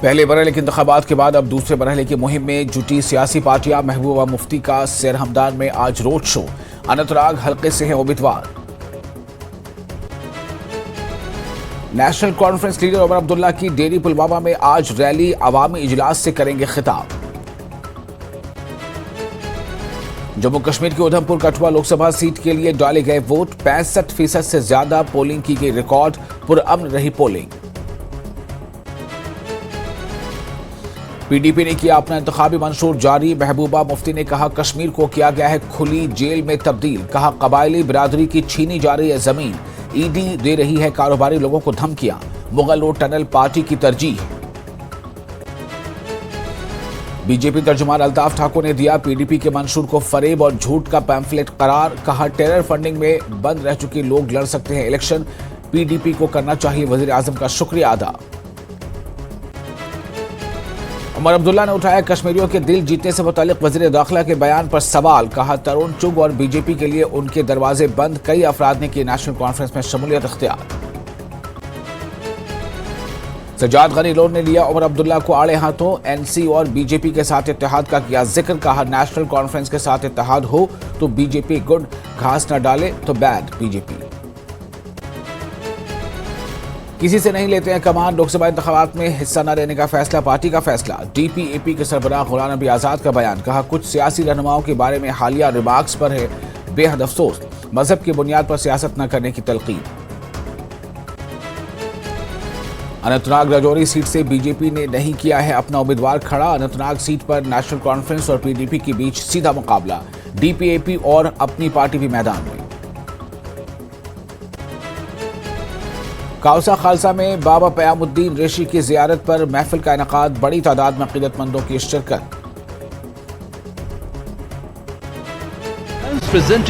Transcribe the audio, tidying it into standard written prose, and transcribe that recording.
पहले बरहले के इंतखाबात के बाद अब दूसरे बरहले की मुहिम में जुटी सियासी पार्टियां। महबूबा मुफ्ती का शेर हमदान में आज रोड शो। अनंतनाग हल्के से हैं उम्मीदवार। National conference leader Omar Abdullah की डेरी पुलवामा में आज रैली। अवामी इजलास से करेंगे खिताब। जम्मू कश्मीर के उधमपुर कठुआ लोकसभा सीट के लिए डाले गए वोट। 65% से ज्यादा पोलिंग की गई रिकॉर्ड। पुरअमन रही पोलिंग। पीडीपी ने किया अपना इंतखाबी मंशूर जारी। महबूबा मुफ्ती ने कहा कश्मीर को किया गया है खुली जेल में तब्दील। कहा कबायली बिरादरी की छीनी जा रही है जमीन। ईडी दे रही है कारोबारी लोगों को धमकियां। मुगल रोड टनल पार्टी की तरजीह। बीजेपी तर्जुमान अल्ताफ ठाकुर ने दिया पीडीपी के मंशूर को फरेब और झूठ का पैम्फलेट करार। कहा टेरर फंडिंग में बंद रह चुके लोग लड़ सकते हैं इलेक्शन। पीडीपी को करना चाहिए वजीर आजम का शुक्रिया अदा। उमर अब्दुल्ला ने उठाया कश्मीरियों के दिल जीतने से मुतालिक वजीर दाखिला के बयान पर सवाल। कहा तरुण चुग और बीजेपी के लिए उनके दरवाजे बंद। कई अफराद ने की नेशनल कॉन्फ्रेंस में शमूलियत इख्तियार। सजाद गनी लोन ने लिया उमर अब्दुल्ला को आड़े हाथों। एनसी और बीजेपी के साथ इत्तेहाद का किया जिक्र। कहा नेशनल कॉन्फ्रेंस के साथ इत्तेहाद हो तो बीजेपी गुड, घास न डाले तो बैड बीजेपी। किसी से नहीं लेते हैं कमान। लोकसभा इंतखाबात में हिस्सा न लेने का फैसला पार्टी का फैसला। डीपीएपी के सरबराह गुलाम नबी आजाद का बयान। कहा कुछ सियासी रहनुमाओं के बारे में हालिया रिमार्क्स पर है बेहद अफसोस। मजहब की बुनियाद पर सियासत न करने की तलकीन। अनंतनाग राजौरी सीट से बीजेपी ने नहीं किया है अपना उम्मीदवार खड़ा। अनंतनाग सीट पर नेशनल कॉन्फ्रेंस और पीडीपी के बीच सीधा मुकाबला। डीपीएपी और अपनी पार्टी भी मैदान में। काउसा खालसा में बाबा क़यामुद्दीन ऋषि की जियारत पर महफिल का इनेकाद। बड़ी तादाद में अक़ीदतमंदों की शिरकत।